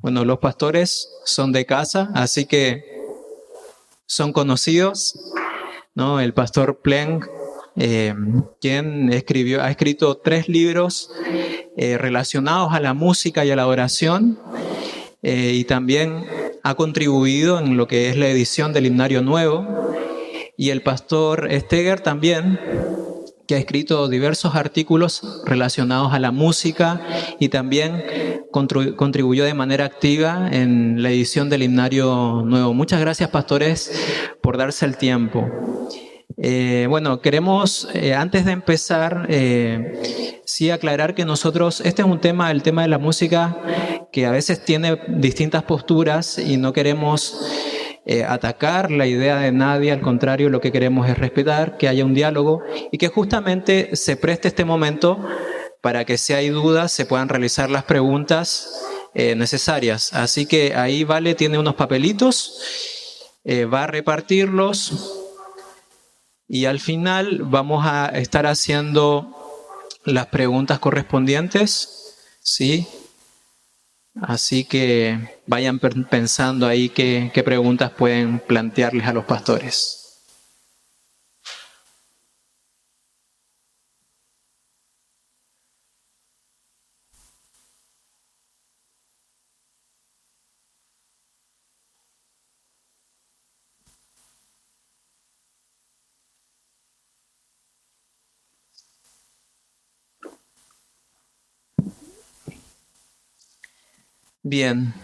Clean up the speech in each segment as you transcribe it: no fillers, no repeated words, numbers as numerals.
Bueno, los pastores son de casa, así que son conocidos, ¿no? El pastor Plenk, quien ha escrito 3 libros relacionados a la música y a la oración, y también ha contribuido en lo que es la edición del Himnario Nuevo. Y el pastor Steger también, que ha escrito diversos artículos relacionados a la música y también contribuyó de manera activa en la edición del Himnario Nuevo. Muchas gracias, pastores, por darse el tiempo. Bueno, queremos, antes de empezar, sí aclarar que nosotros, este es un tema, el tema de la música, que a veces tiene distintas posturas y no queremos atacar la idea de nadie, al contrario, lo que queremos es respetar, que haya un diálogo y que justamente se preste este momento para que si hay dudas se puedan realizar las preguntas necesarias. Así que ahí Vale tiene unos papelitos, va a repartirlos y al final vamos a estar haciendo las preguntas correspondientes, ¿sí? Así que vayan pensando ahí qué preguntas pueden plantearles a los pastores. Bien.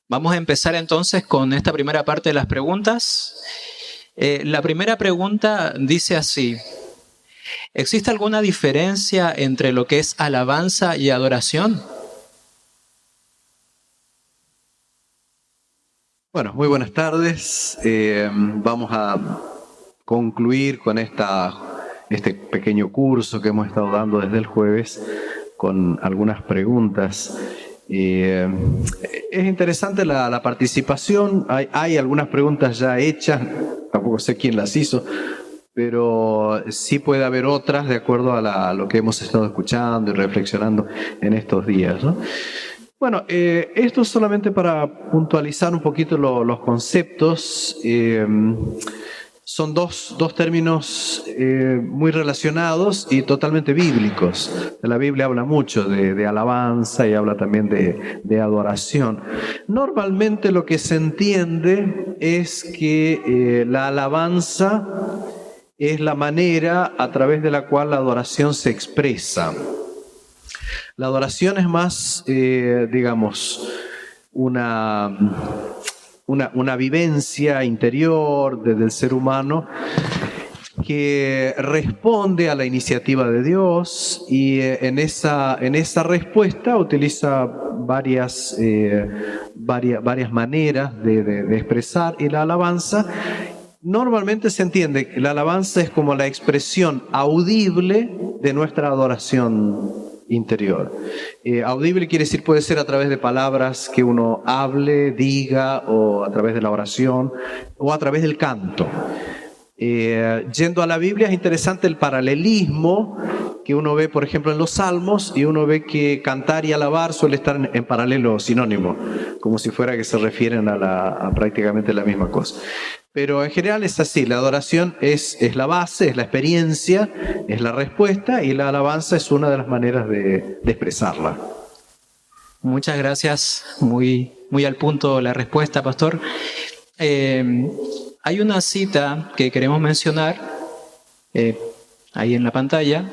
Vamos a empezar entonces con esta primera parte de las preguntas. La primera pregunta dice así: ¿existe alguna diferencia entre lo que es alabanza y adoración? Bueno, muy buenas tardes. Vamos a concluir con este pequeño curso que hemos estado dando desde el jueves con algunas preguntas. Es interesante la participación. Hay algunas preguntas ya hechas, tampoco sé quién las hizo, pero sí puede haber otras de acuerdo a lo que hemos estado escuchando y reflexionando en estos días, ¿no? Bueno, esto es solamente para puntualizar un poquito los conceptos. Son dos términos muy relacionados y totalmente bíblicos. La Biblia habla mucho de alabanza y habla también de adoración. Normalmente lo que se entiende es que la alabanza es la manera a través de la cual la adoración se expresa. La adoración es más, digamos, una vivencia interior del ser humano que responde a la iniciativa de Dios y en esa respuesta utiliza varias maneras de expresar, y la alabanza normalmente se entiende que la alabanza es como la expresión audible de nuestra adoración interior. Audible quiere decir, puede ser a través de palabras que uno hable, diga, o a través de la oración, o a través del canto. Yendo a la Biblia, es interesante el paralelismo que uno ve, por ejemplo, en los Salmos, y uno ve que cantar y alabar suele estar en paralelo, sinónimo, como si fuera que se refieren a prácticamente la misma cosa. Pero en general es así: la adoración es la base, es la experiencia, es la respuesta, y la alabanza es una de las maneras de expresarla. Muchas gracias, muy al punto la respuesta, pastor. Hay una cita que queremos mencionar ahí en la pantalla.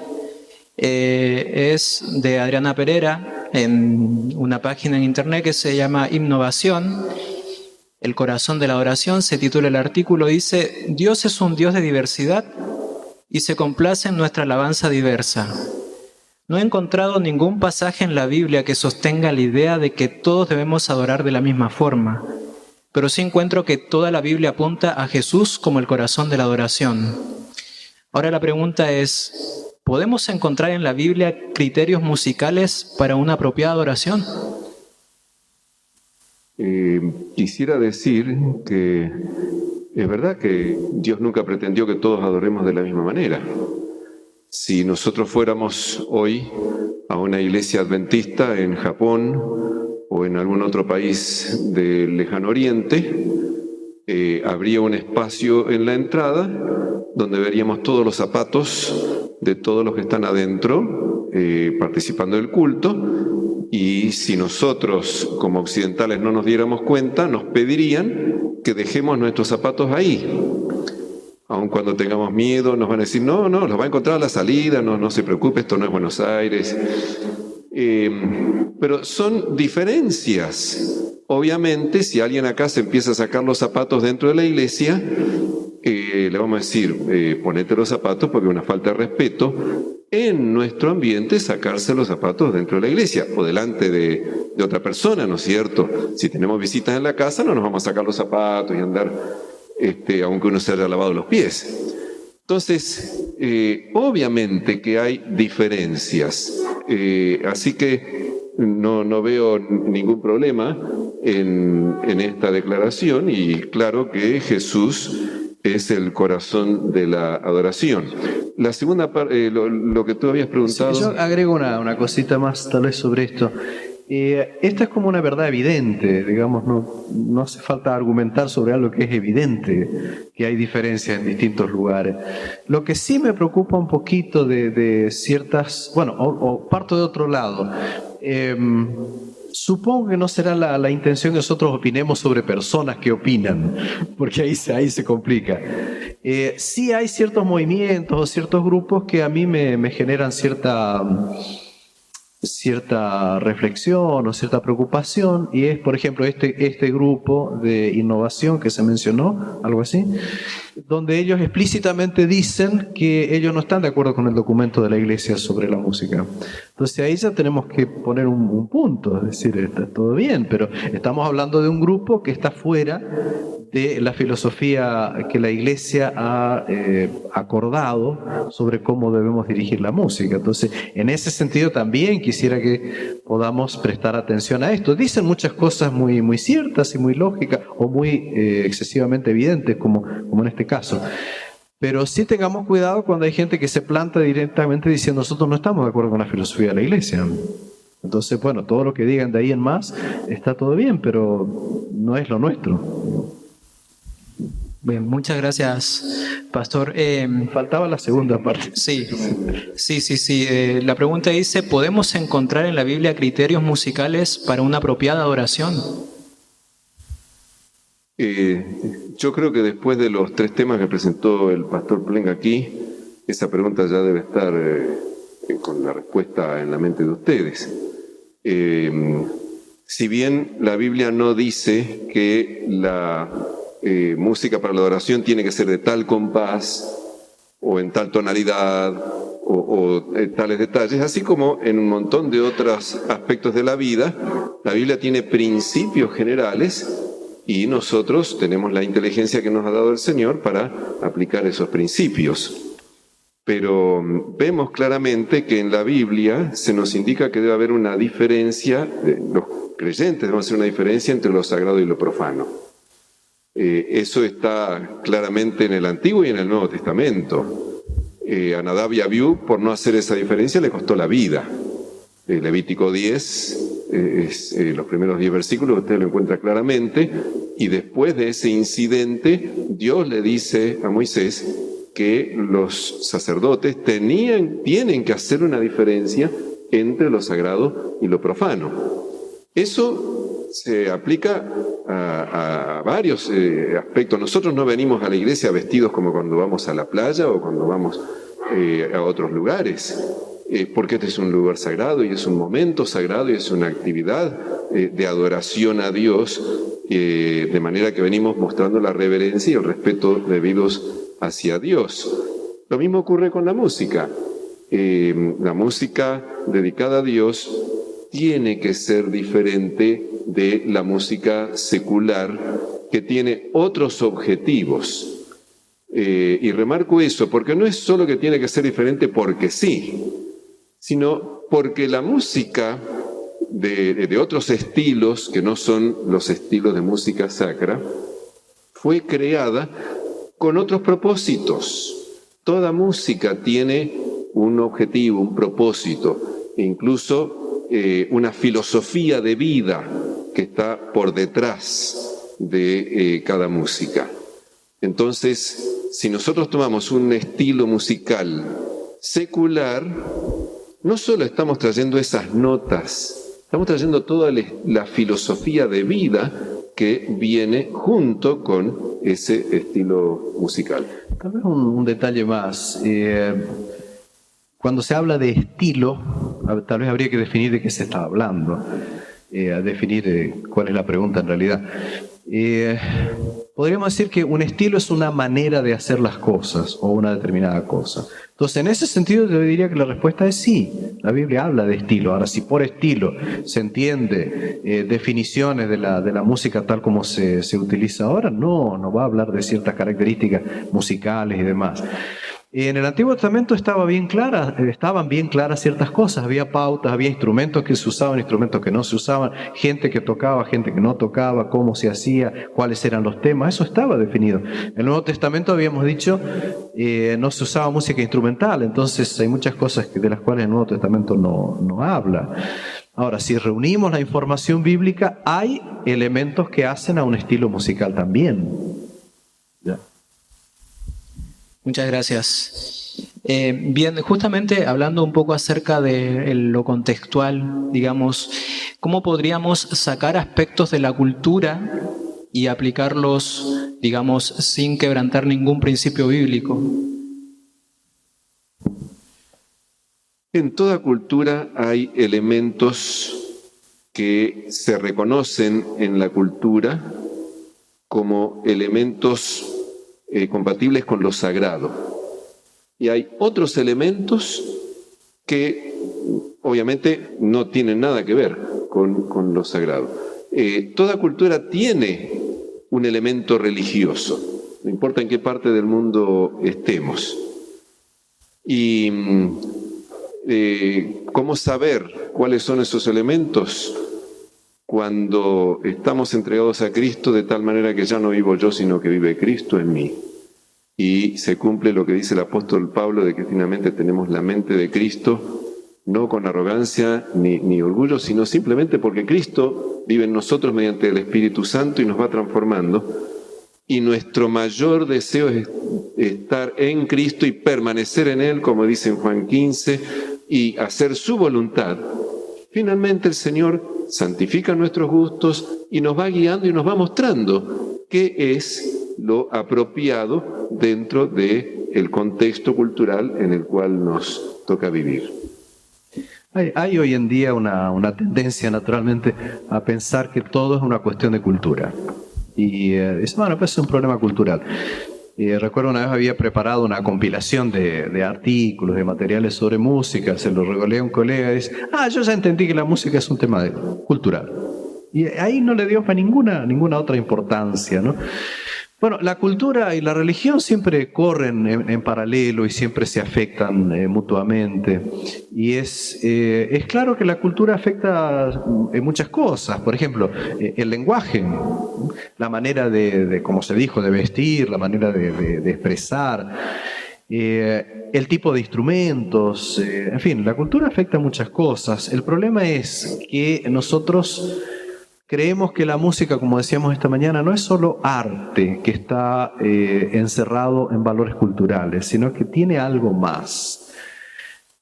Es de Adriana Pereira, en una página en internet que se llama Innovación. El corazón de la adoración, se titula el artículo, dice: Dios es un Dios de diversidad y se complace en nuestra alabanza diversa. No he encontrado ningún pasaje en la Biblia que sostenga la idea de que todos debemos adorar de la misma forma, pero sí encuentro que toda la Biblia apunta a Jesús como el corazón de la adoración. Ahora la pregunta es: ¿podemos encontrar en la Biblia criterios musicales para una apropiada adoración? Quisiera decir que es verdad que Dios nunca pretendió que todos adoremos de la misma manera. Si nosotros fuéramos hoy a una iglesia adventista en Japón o en algún otro país del lejano oriente, habría un espacio en la entrada donde veríamos todos los zapatos de todos los que están adentro participando del culto, y si nosotros como occidentales no nos diéramos cuenta, nos pedirían que dejemos nuestros zapatos ahí. Aun cuando tengamos miedo, nos van a decir, no, los va a encontrar a la salida, no se preocupe, esto no es Buenos Aires. Pero son diferencias. Obviamente, si alguien acá se empieza a sacar los zapatos dentro de la iglesia, le vamos a decir, ponete los zapatos porque es una falta de respeto en nuestro ambiente sacarse los zapatos dentro de la iglesia o delante de otra persona, ¿no es cierto? Si tenemos visitas en la casa, no nos vamos a sacar los zapatos y andar, aunque uno se haya lavado los pies. Entonces, obviamente que hay diferencias, así que no veo ningún problema en esta declaración, y claro que Jesús es el corazón de la adoración. La segunda parte, lo que tú habías preguntado... Sí, yo agrego una cosita más tal vez sobre esto. Esta es como una verdad evidente, digamos, no hace falta argumentar sobre algo que es evidente, que hay diferencias en distintos lugares. Lo que sí me preocupa un poquito de ciertas, bueno, o parto de otro lado. Supongo que no será la intención que nosotros opinemos sobre personas que opinan, porque ahí se complica. Sí hay ciertos movimientos o ciertos grupos que a mí me generan cierta reflexión o cierta preocupación, y es, por ejemplo, este grupo de innovación que se mencionó, algo así, donde ellos explícitamente dicen que ellos no están de acuerdo con el documento de la Iglesia sobre la música. Entonces ahí ya tenemos que poner un punto, es decir, está todo bien, pero estamos hablando de un grupo que está fuera de la filosofía que la Iglesia ha acordado sobre cómo debemos dirigir la música. Entonces, en ese sentido también quisiera que podamos prestar atención a esto. Dicen muchas cosas muy, muy ciertas y muy lógicas, o muy excesivamente evidentes, como en este caso. Pero sí tengamos cuidado cuando hay gente que se planta directamente diciendo nosotros no estamos de acuerdo con la filosofía de la Iglesia. Entonces, bueno, todo lo que digan de ahí en más está todo bien, pero no es lo nuestro. Bien, muchas gracias, Pastor. Faltaba la segunda parte. Sí. La pregunta dice, ¿podemos encontrar en la Biblia criterios musicales para una apropiada adoración? Yo creo que después de los 3 temas que presentó el Pastor Pleng aquí, esa pregunta ya debe estar con la respuesta en la mente de ustedes. Si bien la Biblia no dice que la música para la adoración tiene que ser de tal compás o en tal tonalidad o tales detalles, así como en un montón de otros aspectos de la vida, la Biblia tiene principios generales y nosotros tenemos la inteligencia que nos ha dado el Señor para aplicar esos principios. Pero vemos claramente que en la Biblia se nos indica que debe haber una diferencia, los creyentes deben hacer una diferencia entre lo sagrado y lo profano. Eso está claramente en el Antiguo y en el Nuevo Testamento. A Nadab y Abiú, por no hacer esa diferencia, le costó la vida. Levítico 10, los primeros 10 versículos, usted lo encuentra claramente, y después de ese incidente, Dios le dice a Moisés que los sacerdotes tienen que hacer una diferencia entre lo sagrado y lo profano. Eso se aplica a varios aspectos. Nosotros no venimos a la iglesia vestidos como cuando vamos a la playa o cuando vamos a otros lugares, porque este es un lugar sagrado y es un momento sagrado y es una actividad de adoración a Dios, de manera que venimos mostrando la reverencia y el respeto debidos hacia Dios. Lo mismo ocurre con la música. La música dedicada a Dios tiene que ser diferente de la música secular, que tiene otros objetivos. Y remarco eso, porque no es solo que tiene que ser diferente porque sí, sino porque la música de otros estilos, que no son los estilos de música sacra, fue creada con otros propósitos. Toda música tiene un objetivo, un propósito, incluso una filosofía de vida que está por detrás de cada música. Entonces, si nosotros tomamos un estilo musical secular, no solo estamos trayendo esas notas, estamos trayendo toda la filosofía de vida que viene junto con ese estilo musical. Tal vez un detalle más. Cuando se habla de estilo, tal vez habría que definir de qué se está hablando, definir cuál es la pregunta en realidad. Podríamos decir que un estilo es una manera de hacer las cosas o una determinada cosa. Entonces, en ese sentido, yo diría que la respuesta es sí. La Biblia habla de estilo. Ahora, si por estilo se entiende definiciones de la música tal como se utiliza ahora, no va a hablar de ciertas características musicales y demás. En el Antiguo Testamento estaban bien claras ciertas cosas, había pautas, había instrumentos que se usaban, instrumentos que no se usaban, gente que tocaba, gente que no tocaba, cómo se hacía, cuáles eran los temas, eso estaba definido. En el Nuevo Testamento habíamos dicho, no se usaba música instrumental, entonces hay muchas cosas de las cuales el Nuevo Testamento no habla. Ahora, si reunimos la información bíblica, hay elementos que hacen a un estilo musical también. ¿Ya? Muchas gracias. Bien, justamente hablando un poco acerca de lo contextual, digamos, ¿cómo podríamos sacar aspectos de la cultura y aplicarlos, digamos, sin quebrantar ningún principio bíblico? En toda cultura hay elementos que se reconocen en la cultura como elementos compatibles con lo sagrado. Y hay otros elementos que obviamente no tienen nada que ver con lo sagrado. Toda cultura tiene un elemento religioso, no importa en qué parte del mundo estemos. Y ¿cómo saber cuáles son esos elementos? Cuando estamos entregados a Cristo de tal manera que ya no vivo yo, sino que vive Cristo en mí. Y se cumple lo que dice el apóstol Pablo, de que finalmente tenemos la mente de Cristo, no con arrogancia ni orgullo, sino simplemente porque Cristo vive en nosotros mediante el Espíritu Santo y nos va transformando. Y nuestro mayor deseo es estar en Cristo y permanecer en Él, como dice en Juan 15, y hacer su voluntad. Finalmente el Señor santifica nuestros gustos y nos va guiando y nos va mostrando qué es lo apropiado dentro del contexto cultural en el cual nos toca vivir. Hay hoy en día una tendencia, naturalmente, a pensar que todo es una cuestión de cultura. Y bueno, pues es un problema cultural. Recuerdo una vez había preparado una compilación de artículos, de materiales sobre música, se lo regalé a un colega y dice, yo ya entendí que la música es un tema cultural. Y ahí no le dio para ninguna otra importancia, ¿no? Bueno, la cultura y la religión siempre corren en paralelo y siempre se afectan mutuamente. Y es claro que la cultura afecta muchas cosas. Por ejemplo, el lenguaje, la manera de, como se dijo, de vestir, la manera de expresar, el tipo de instrumentos, en fin, la cultura afecta muchas cosas. El problema es que nosotros creemos que la música, como decíamos esta mañana, no es solo arte que está encerrado en valores culturales, sino que tiene algo más.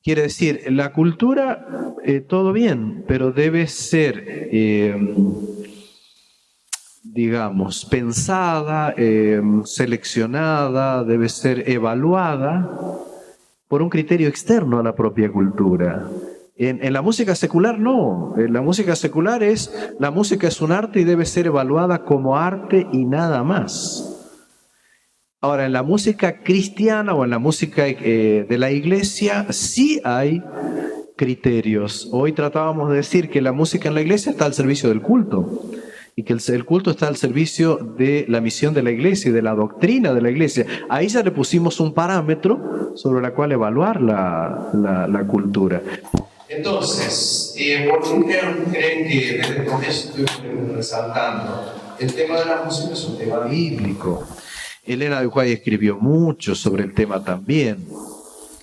Quiere decir, la cultura, todo bien, pero debe ser, digamos, pensada, seleccionada, debe ser evaluada por un criterio externo a la propia cultura. En la música secular no, en la música secular la música es un arte y debe ser evaluada como arte y nada más. Ahora, en la música cristiana o en la música de la iglesia sí hay criterios. Hoy tratábamos de decir que la música en la iglesia está al servicio del culto y que el culto está al servicio de la misión de la iglesia y de la doctrina de la iglesia. Ahí ya le pusimos un parámetro sobre el cual evaluar la cultura. Entonces, ¿por qué creen que desde el comienzo estoy resaltando? El tema de la música es un tema bíblico. Elena de White escribió mucho sobre el tema también.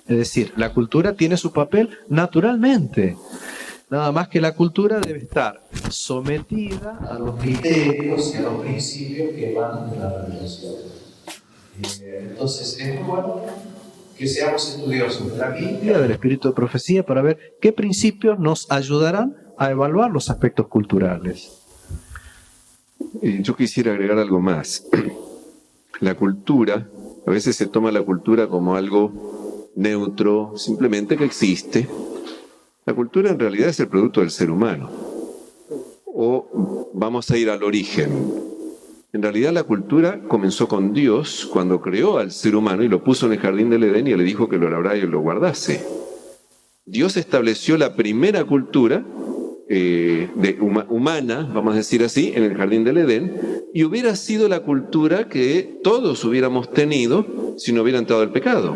Es decir, la cultura tiene su papel naturalmente. Nada más que la cultura debe estar sometida a los criterios y a los principios que emanan de la revelación. Entonces, es muy bueno que seamos estudiosos de la Biblia, del espíritu de profecía, para ver qué principios nos ayudarán a evaluar los aspectos culturales. Yo quisiera agregar algo más. La cultura, a veces se toma la cultura como algo neutro, simplemente que existe. La cultura en realidad es el producto del ser humano. O vamos a ir al origen. En realidad la cultura comenzó con Dios cuando creó al ser humano y lo puso en el jardín del Edén y le dijo que lo labrara y lo guardase. Dios estableció la primera cultura humana, vamos a decir así, en el jardín del Edén, y hubiera sido la cultura que todos hubiéramos tenido si no hubiera entrado el pecado.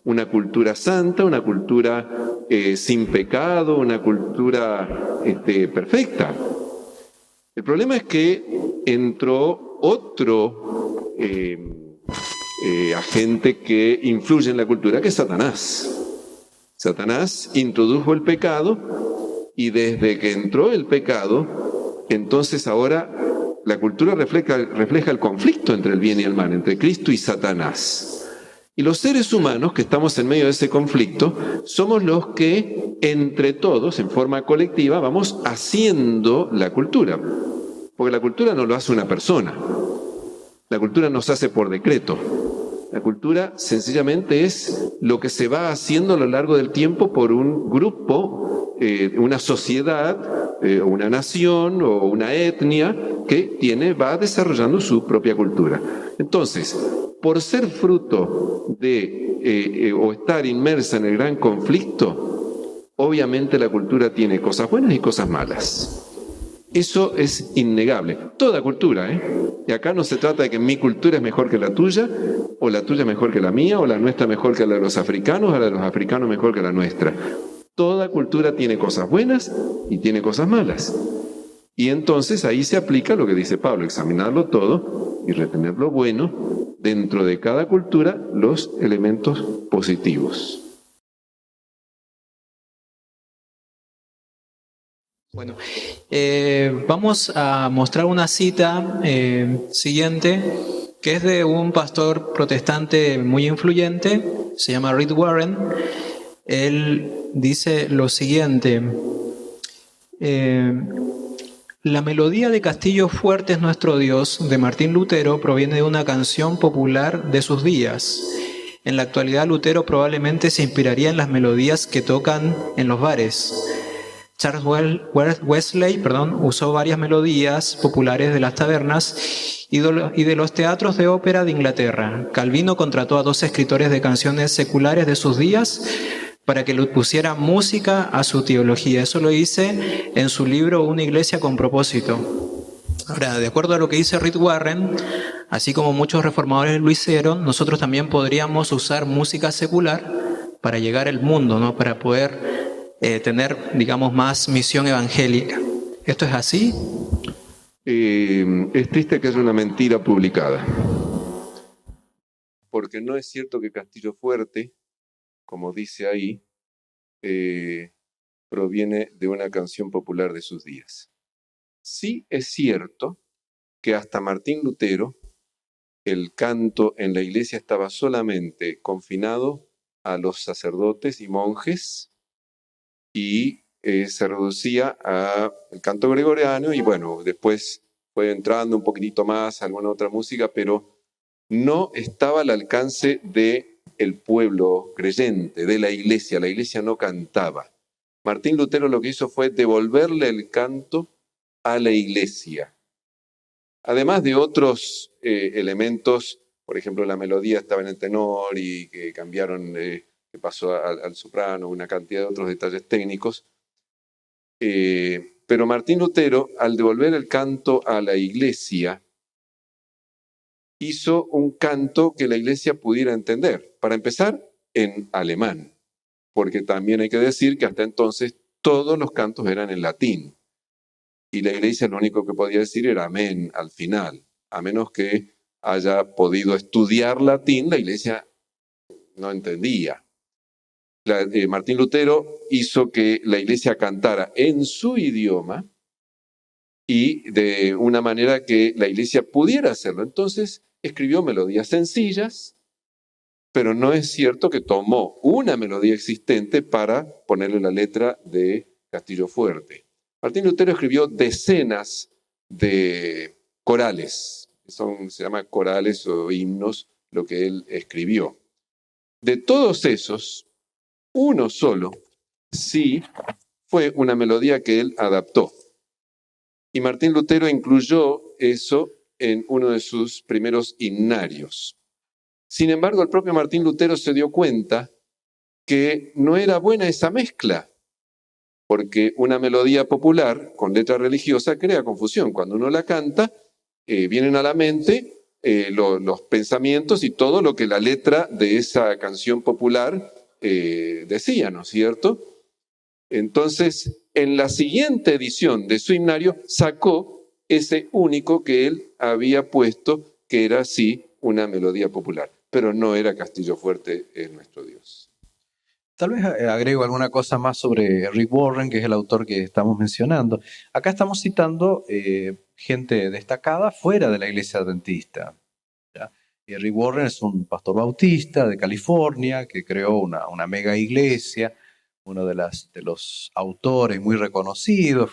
Una cultura santa, una cultura sin pecado, una cultura perfecta. El problema es que entró otro agente que influye en la cultura, que es Satanás. Satanás introdujo el pecado y desde que entró el pecado, entonces ahora la cultura refleja el conflicto entre el bien y el mal, entre Cristo y Satanás. Y los seres humanos que estamos en medio de ese conflicto somos los que entre todos, en forma colectiva, vamos haciendo la cultura. Porque la cultura no lo hace una persona. La cultura no se hace por decreto. La cultura sencillamente es lo que se va haciendo a lo largo del tiempo por un grupo, una sociedad, una nación o una etnia que va desarrollando su propia cultura. Entonces, por ser fruto de o estar inmersa en el gran conflicto, obviamente la cultura tiene cosas buenas y cosas malas. Eso es innegable. Toda cultura, Y acá no se trata de que mi cultura es mejor que la tuya, o la tuya es mejor que la mía, o la nuestra mejor que la de los africanos, o la de los africanos mejor que la nuestra. Toda cultura tiene cosas buenas y tiene cosas malas. Y entonces ahí se aplica lo que dice Pablo, examinarlo todo y retener lo bueno, dentro de cada cultura los elementos positivos. Bueno, vamos a mostrar una cita siguiente, que es de un pastor protestante muy influyente, se llama Rick Warren. Él dice lo siguiente: la melodía de Castillo Fuerte es nuestro Dios, de Martín Lutero, proviene de una canción popular de sus días. En la actualidad, Lutero probablemente se inspiraría en las melodías que tocan en los bares. Charles Wesley usó varias melodías populares de las tabernas y de los teatros de ópera de Inglaterra. Calvino contrató a 2 escritores de canciones seculares de sus días para que le pusieran música a su teología. Eso lo dice en su libro Una iglesia con propósito. Ahora, de acuerdo a lo que dice Rick Warren, así como muchos reformadores lo hicieron, nosotros también podríamos usar música secular para llegar al mundo, ¿no? Para poder tener, digamos, más misión evangélica. ¿Esto es así? Es triste que haya una mentira publicada, porque no es cierto que Castillo Fuerte, como dice ahí, proviene de una canción popular de sus días. Sí es cierto que hasta Martín Lutero el canto en la iglesia estaba solamente confinado a los sacerdotes y monjes y se reducía al canto gregoriano y bueno, después fue entrando un poquitito más alguna otra música, pero no estaba al alcance del pueblo creyente, de la iglesia no cantaba. Martín Lutero lo que hizo fue devolverle el canto a la iglesia. Además de otros elementos, por ejemplo, la melodía estaba en el tenor y que cambiaron, que pasó al soprano, una cantidad de otros detalles técnicos. Pero Martín Lutero, al devolver el canto a la iglesia, hizo un canto que la iglesia pudiera entender. Para empezar, en alemán, porque también hay que decir que hasta entonces todos los cantos eran en latín. Y la iglesia lo único que podía decir era amén al final. A menos que haya podido estudiar latín, la iglesia no entendía. Martín Lutero hizo que la iglesia cantara en su idioma y de una manera que la iglesia pudiera hacerlo. Entonces escribió melodías sencillas, pero no es cierto que tomó una melodía existente para ponerle la letra de Castillo Fuerte. Martín Lutero escribió decenas de corales, se llama corales o himnos, lo que él escribió. De todos esos, uno solo sí fue una melodía que él adaptó. Y Martín Lutero incluyó eso en uno de sus primeros himnarios. Sin embargo, el propio Martín Lutero se dio cuenta que no era buena esa mezcla, porque una melodía popular con letra religiosa crea confusión. Cuando uno la canta, vienen a la mente los pensamientos y todo lo que la letra de esa canción popular decía, ¿no es cierto? Entonces, en la siguiente edición de su himnario, sacó ese único que él había puesto, que era sí una melodía popular, pero no era Castillo Fuerte es nuestro Dios. Tal vez agrego alguna cosa más sobre Rick Warren, que es el autor que estamos mencionando. Acá estamos citando gente destacada fuera de la iglesia adventista. Rick Warren es un pastor bautista de California que creó una mega iglesia, uno de los autores muy reconocidos,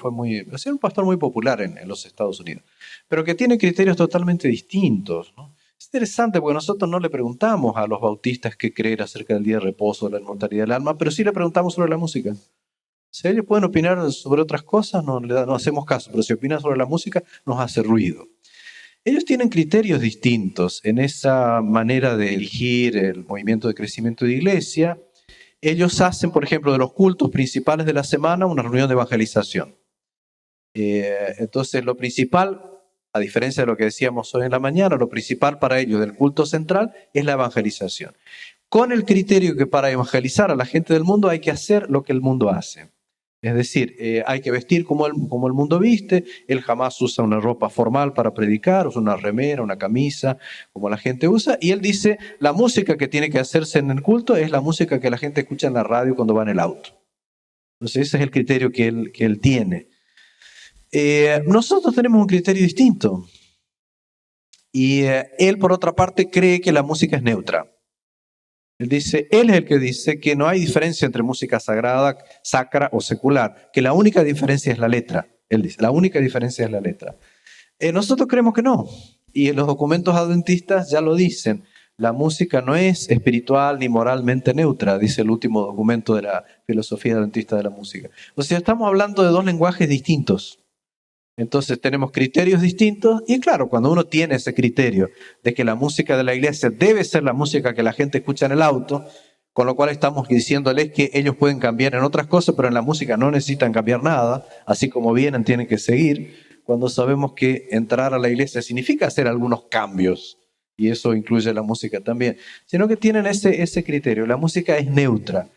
es un pastor muy popular en los Estados Unidos, pero que tiene criterios totalmente distintos, ¿no? Es interesante porque nosotros no le preguntamos a los bautistas qué creer acerca del día de reposo, de la inmortalidad del alma, pero sí le preguntamos sobre la música. Si ellos pueden opinar sobre otras cosas, no hacemos caso, pero si opinan sobre la música, nos hace ruido. Ellos tienen criterios distintos en esa manera de elegir el movimiento de crecimiento de iglesia. Ellos hacen, por ejemplo, de los cultos principales de la semana una reunión de evangelización. Entonces, lo principal, a diferencia de lo que decíamos hoy en la mañana, lo principal para ellos del culto central es la evangelización. Con el criterio que para evangelizar a la gente del mundo hay que hacer lo que el mundo hace. Es decir, hay que vestir como el mundo viste. Él jamás usa una ropa formal para predicar, usa una remera, una camisa, como la gente usa. Y él dice, la música que tiene que hacerse en el culto es la música que la gente escucha en la radio cuando va en el auto. Entonces ese es el criterio que él tiene. Nosotros tenemos un criterio distinto. Y él, por otra parte, cree que la música es neutra. Él es el que dice que no hay diferencia entre música sagrada, sacra o secular, que la única diferencia es la letra. Él dice, la única diferencia es la letra. Nosotros creemos que no, y los documentos adventistas ya lo dicen. La música no es espiritual ni moralmente neutra, dice el último documento de la filosofía adventista de la música. O sea, estamos hablando de dos lenguajes distintos. Entonces tenemos criterios distintos y claro, cuando uno tiene ese criterio de que la música de la iglesia debe ser la música que la gente escucha en el auto, con lo cual estamos diciéndoles que ellos pueden cambiar en otras cosas, pero en la música no necesitan cambiar nada, así como vienen tienen que seguir, cuando sabemos que entrar a la iglesia significa hacer algunos cambios, y eso incluye la música también, sino que tienen ese criterio, la música es neutra.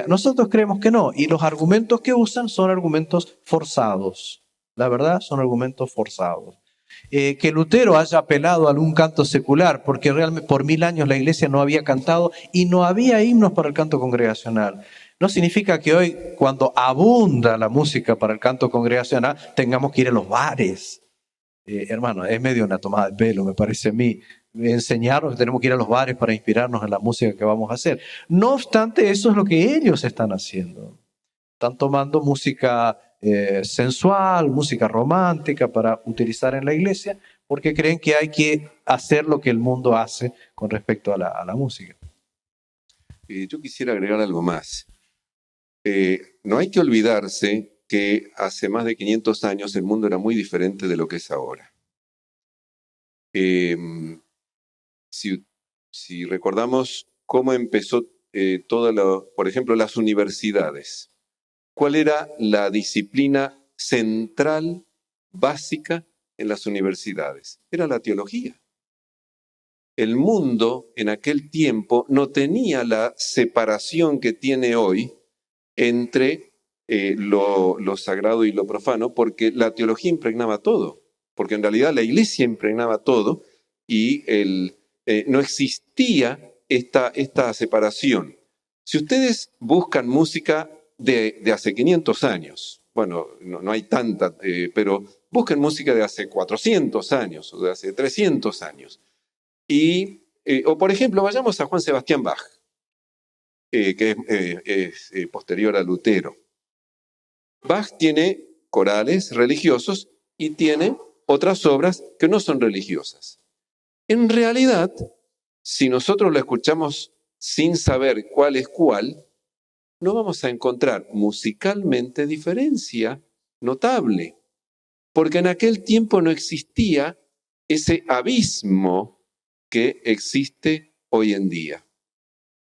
Nosotros creemos que no, y los argumentos que usan son argumentos forzados. La verdad, son argumentos forzados. Que Lutero haya apelado a algún canto secular, porque realmente por 1000 años la iglesia no había cantado y no había himnos para el canto congregacional. No significa que hoy, cuando abunda la música para el canto congregacional, tengamos que ir a los bares. Hermano, es medio una tomada de pelo, me parece a mí. Enseñarnos que tenemos que ir a los bares para inspirarnos en la música que vamos a hacer. No obstante, eso es lo que ellos están haciendo. Están tomando música sensual, música romántica para utilizar en la iglesia, porque creen que hay que hacer lo que el mundo hace con respecto a la música. Yo quisiera agregar algo más. No hay que olvidarse que hace más de 500 años el mundo era muy diferente de lo que es ahora. Si recordamos cómo empezó por ejemplo, las universidades. ¿Cuál era la disciplina central, básica en las universidades? Era la teología. El mundo en aquel tiempo no tenía la separación que tiene hoy entre lo sagrado y lo profano, porque la teología impregnaba todo, porque en realidad la iglesia impregnaba todo y no existía esta separación. Si ustedes buscan música de hace 500 años, bueno, no hay tanta, pero busquen música de hace 400 años o de hace 300 años. O por ejemplo, vayamos a Juan Sebastián Bach, que es posterior a Lutero. Bach tiene corales religiosos y tiene otras obras que no son religiosas. En realidad, si nosotros lo escuchamos sin saber cuál es cuál, no vamos a encontrar musicalmente diferencia notable, porque en aquel tiempo no existía ese abismo que existe hoy en día.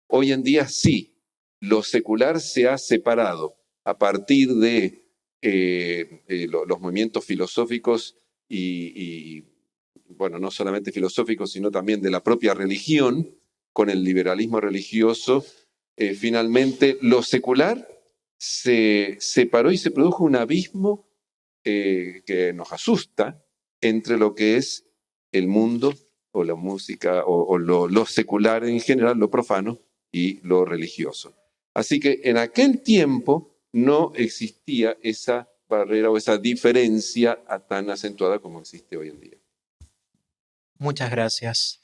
Hoy en día sí, lo secular se ha separado a partir de los movimientos filosóficos y, bueno, no solamente filosóficos, sino también de la propia religión, con el liberalismo religioso. Finalmente, lo secular se separó y se produjo un abismo que nos asusta entre lo que es el mundo o la música o lo secular en general, lo profano y lo religioso. Así que en aquel tiempo no existía esa barrera o esa diferencia tan acentuada como existe hoy en día. Muchas gracias.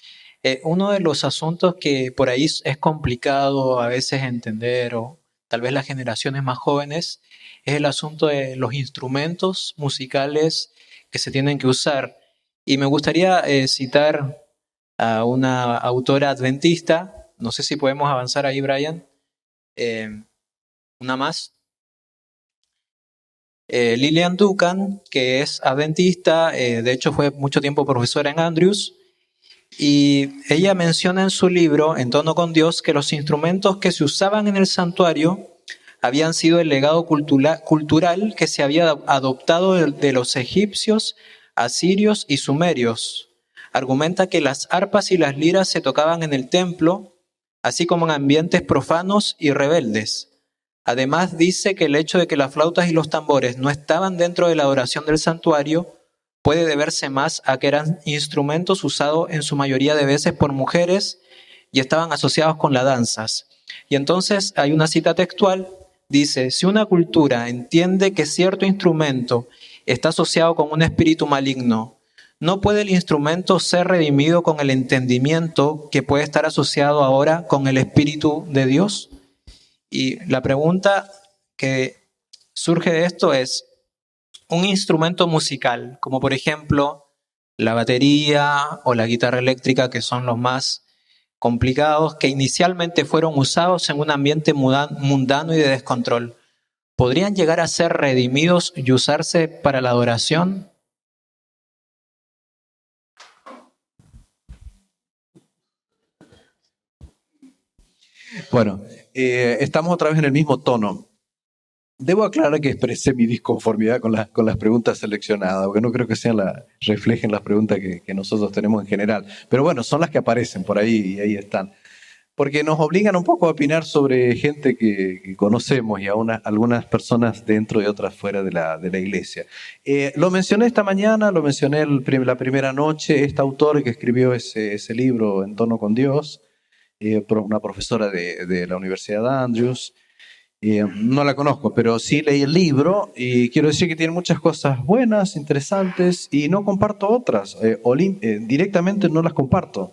Uno de los asuntos que por ahí es complicado a veces entender, o tal vez las generaciones más jóvenes, es el asunto de los instrumentos musicales que se tienen que usar. Y me gustaría citar a una autora adventista. No sé si podemos avanzar ahí, Brian. Una más. Lillian Duncan, que es adventista, de hecho fue mucho tiempo profesora en Andrews, y ella menciona en su libro, En tono con Dios, que los instrumentos que se usaban en el santuario habían sido el legado cultural que se había adoptado de los egipcios, asirios y sumerios. Argumenta que las arpas y las liras se tocaban en el templo, así como en ambientes profanos y rebeldes. Además, dice que el hecho de que las flautas y los tambores no estaban dentro de la adoración del santuario puede deberse más a que eran instrumentos usados en su mayoría de veces por mujeres y estaban asociados con las danzas. Y entonces hay una cita textual, dice: si una cultura entiende que cierto instrumento está asociado con un espíritu maligno, ¿no puede el instrumento ser redimido con el entendimiento que puede estar asociado ahora con el Espíritu de Dios? Y la pregunta que surge de esto es: un instrumento musical, como por ejemplo la batería o la guitarra eléctrica, que son los más complicados, que inicialmente fueron usados en un ambiente mundano y de descontrol, ¿podrían llegar a ser redimidos y usarse para la adoración? Bueno, estamos otra vez en el mismo tono. Debo aclarar que expresé mi disconformidad con las preguntas seleccionadas, porque no creo que reflejen las preguntas que nosotros tenemos en general. Pero bueno, son las que aparecen por ahí y ahí están. Porque nos obligan un poco a opinar sobre gente que conocemos y a algunas personas dentro y otras fuera de la iglesia. Lo mencioné esta mañana, lo mencioné la primera noche, esta autora que escribió ese libro, En tono con Dios, una profesora de la Universidad de Andrews. No la conozco, pero sí leí el libro y quiero decir que tiene muchas cosas buenas, interesantes, y no comparto otras. Directamente no las comparto.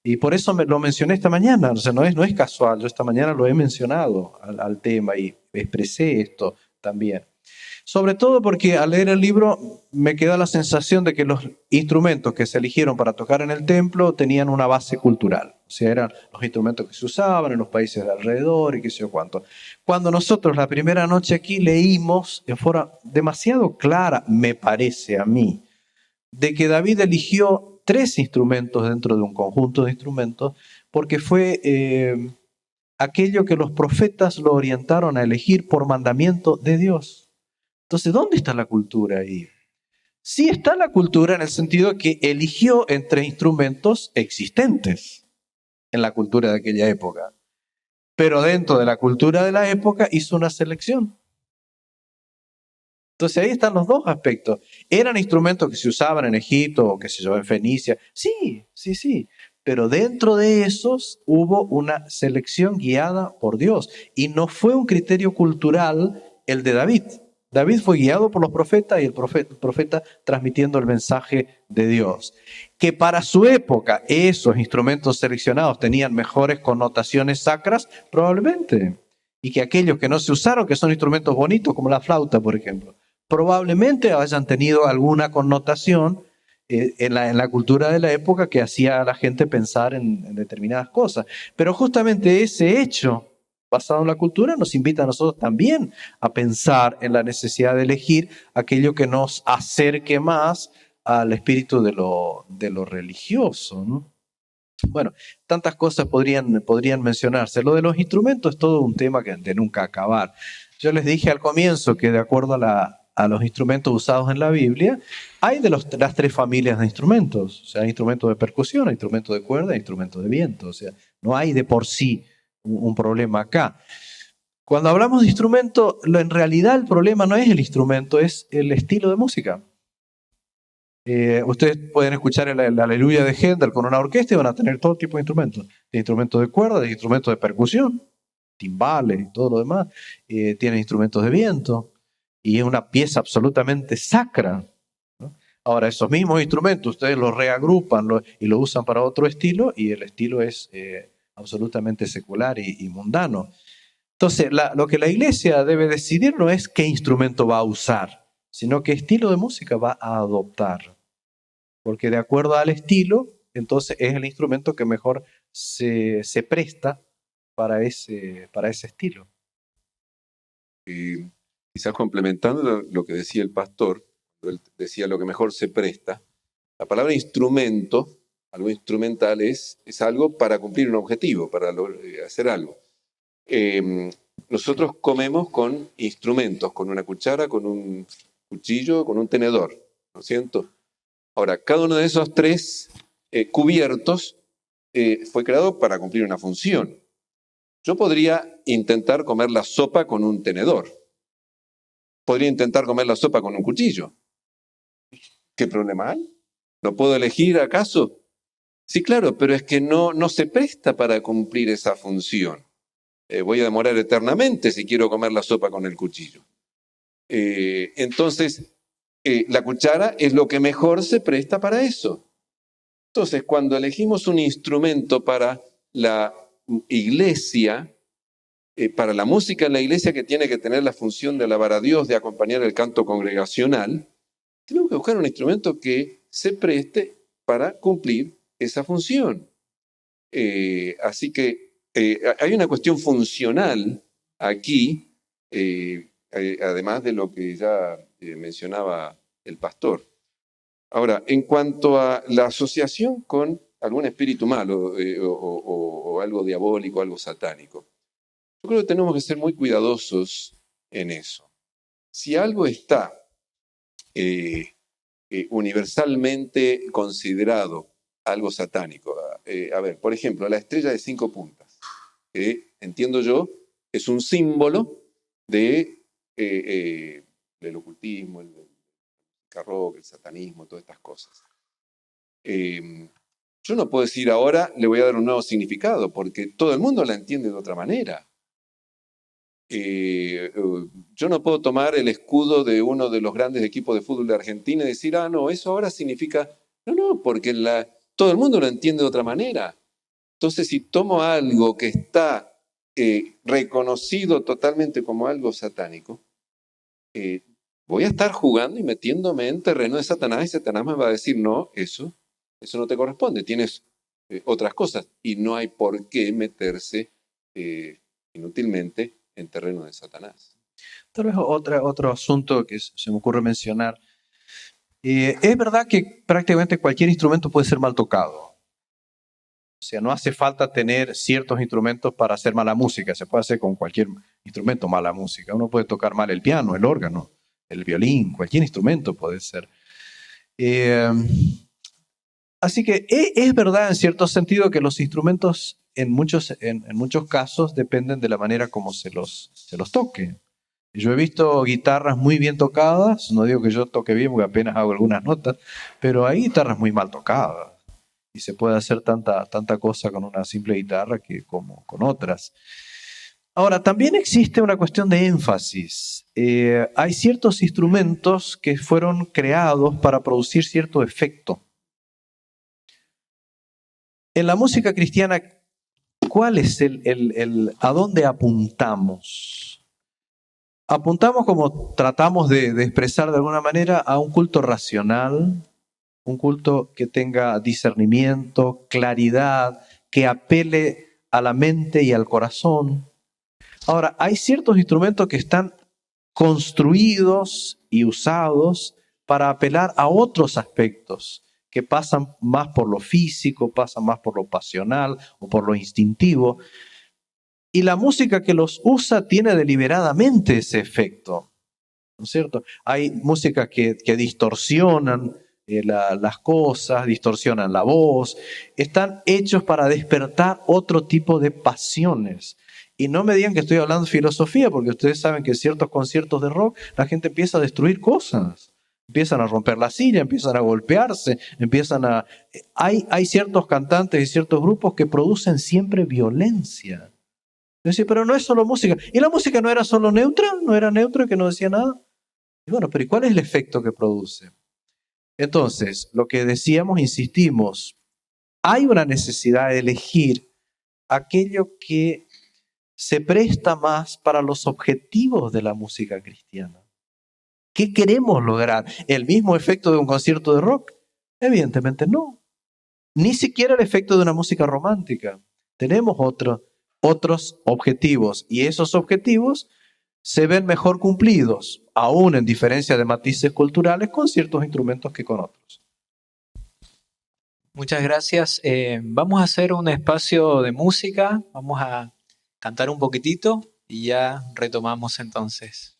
Y por eso lo mencioné esta mañana. O sea, no es casual. Yo esta mañana lo he mencionado al tema y expresé esto también. Sobre todo porque al leer el libro me queda la sensación de que los instrumentos que se eligieron para tocar en el templo tenían una base cultural. O sea, eran los instrumentos que se usaban en los países de alrededor y qué sé yo cuánto. Cuando nosotros la primera noche aquí leímos de forma demasiado clara, me parece a mí, de que David eligió 3 instrumentos dentro de un conjunto de instrumentos porque fue aquello que los profetas lo orientaron a elegir por mandamiento de Dios. Entonces, ¿dónde está la cultura ahí? Sí está la cultura en el sentido que eligió entre instrumentos existentes en la cultura de aquella época. Pero dentro de la cultura de la época hizo una selección. Entonces ahí están los dos aspectos. ¿Eran instrumentos que se usaban en Egipto o que se llevaban en Fenicia? Sí. pero dentro de esos hubo una selección guiada por Dios. Y no fue un criterio cultural el de David. David fue guiado por los profetas y el profeta transmitiendo el mensaje de Dios. Que para su época esos instrumentos seleccionados tenían mejores connotaciones sacras, probablemente. Y que aquellos que no se usaron, que son instrumentos bonitos, como la flauta, por ejemplo, probablemente hayan tenido alguna connotación en la cultura de la época que hacía a la gente pensar en determinadas cosas. Pero justamente ese hecho basado en la cultura nos invita a nosotros también a pensar en la necesidad de elegir aquello que nos acerque más al espíritu de lo religioso, ¿no? Bueno, tantas cosas podrían mencionarse. Lo de los instrumentos es todo un tema de nunca acabar. Yo les dije al comienzo que de acuerdo a los instrumentos usados en la Biblia, hay de las tres familias de instrumentos. O sea, hay instrumentos de percusión, hay instrumentos de cuerda, hay instrumentos de viento. O sea, no hay de por sí un problema acá. Cuando hablamos de instrumento, en realidad el problema no es el instrumento, es el estilo de música. Ustedes pueden escuchar el Aleluya de Händel con una orquesta y van a tener todo tipo de instrumentos. De instrumentos de cuerda, de instrumentos de percusión, timbales y todo lo demás. Tienen instrumentos de viento y es una pieza absolutamente sacra, ¿no? Ahora, esos mismos instrumentos ustedes los reagrupan y los usan para otro estilo y el estilo es absolutamente secular y mundano. Entonces, lo que la iglesia debe decidir no es qué instrumento va a usar, sino qué estilo de música va a adoptar. Porque de acuerdo al estilo, entonces es el instrumento que mejor se presta para ese estilo. Quizás complementando lo que decía el pastor, él decía lo que mejor se presta. La palabra instrumento, algo instrumental, es algo para cumplir un objetivo, para hacer algo. Nosotros comemos con instrumentos, con una cuchara, con un cuchillo, con un tenedor, ¿no es cierto? Ahora, cada uno de esos tres cubiertos fue creado para cumplir una función. Yo podría intentar comer la sopa con un tenedor. Podría intentar comer la sopa con un cuchillo. ¿Qué problema hay? ¿Lo puedo elegir acaso? Sí, claro, pero es que no se presta para cumplir esa función. Voy a demorar eternamente si quiero comer la sopa con el cuchillo. Entonces, la cuchara es lo que mejor se presta para eso. Entonces, cuando elegimos un instrumento para la iglesia, para la música en la iglesia que tiene que tener la función de alabar a Dios, de acompañar el canto congregacional, tenemos que buscar un instrumento que se preste para cumplir esa función. Así que hay una cuestión funcional aquí, además de lo que ya mencionaba el pastor. Ahora, en cuanto a la asociación con algún espíritu malo o algo diabólico, algo satánico, yo creo que tenemos que ser muy cuidadosos en eso. Si algo está universalmente considerado algo satánico, a ver, por ejemplo, la estrella de 5 puntas, entiendo yo, es un símbolo del ocultismo, el rock, el satanismo, todas estas cosas. Yo no puedo decir ahora le voy a dar un nuevo significado, porque todo el mundo la entiende de otra manera. Yo no puedo tomar el escudo de uno de los grandes equipos de fútbol de Argentina y decir, no, eso ahora significa... No, porque todo el mundo lo entiende de otra manera. Entonces, si tomo algo que está reconocido totalmente como algo satánico, voy a estar jugando y metiéndome en terreno de Satanás y Satanás me va a decir, no, eso no te corresponde, tienes otras cosas y no hay por qué meterse inútilmente en terreno de Satanás. Tal vez otro asunto que se me ocurre mencionar. Es verdad que prácticamente cualquier instrumento puede ser mal tocado. O sea, no hace falta tener ciertos instrumentos para hacer mala música. Se puede hacer con cualquier instrumento mala música. Uno puede tocar mal el piano, el órgano, el violín, cualquier instrumento puede ser. Así que es verdad en cierto sentido que los instrumentos en muchos casos dependen de la manera como se los toque. Yo he visto guitarras muy bien tocadas, no digo que yo toque bien porque apenas hago algunas notas, pero hay guitarras muy mal tocadas. Y se puede hacer tanta cosa con una simple guitarra que como con otras. Ahora, también existe una cuestión de énfasis. Hay ciertos instrumentos que fueron creados para producir cierto efecto. En la música cristiana, ¿cuál es a dónde apuntamos? Apuntamos, como tratamos de expresar de alguna manera, a un culto racional, un culto que tenga discernimiento, claridad, que apele a la mente y al corazón. Ahora, hay ciertos instrumentos que están construidos y usados para apelar a otros aspectos que pasan más por lo físico, pasan más por lo pasional o por lo instintivo. Y la música que los usa tiene deliberadamente ese efecto, ¿no es cierto? Hay música que distorsionan las cosas, distorsionan la voz, están hechos para despertar otro tipo de pasiones. Y no me digan que estoy hablando de filosofía, porque ustedes saben que en ciertos conciertos de rock la gente empieza a destruir cosas. Empiezan a romper la silla, empiezan a golpearse, Hay ciertos cantantes y ciertos grupos que producen siempre violencia. Decir, pero no es solo música. ¿Y la música no era solo neutra? ¿No era neutra que no decía nada? Y bueno, pero ¿y cuál es el efecto que produce? Entonces, lo que decíamos, insistimos, hay una necesidad de elegir aquello que se presta más para los objetivos de la música cristiana. ¿Qué queremos lograr? ¿El mismo efecto de un concierto de rock? Evidentemente no. Ni siquiera el efecto de una música romántica. Tenemos otros objetivos, y esos objetivos se ven mejor cumplidos, aún en diferencia de matices culturales, con ciertos instrumentos que con otros. Muchas gracias. Vamos a hacer un espacio de música, vamos a cantar un poquitito y ya retomamos entonces.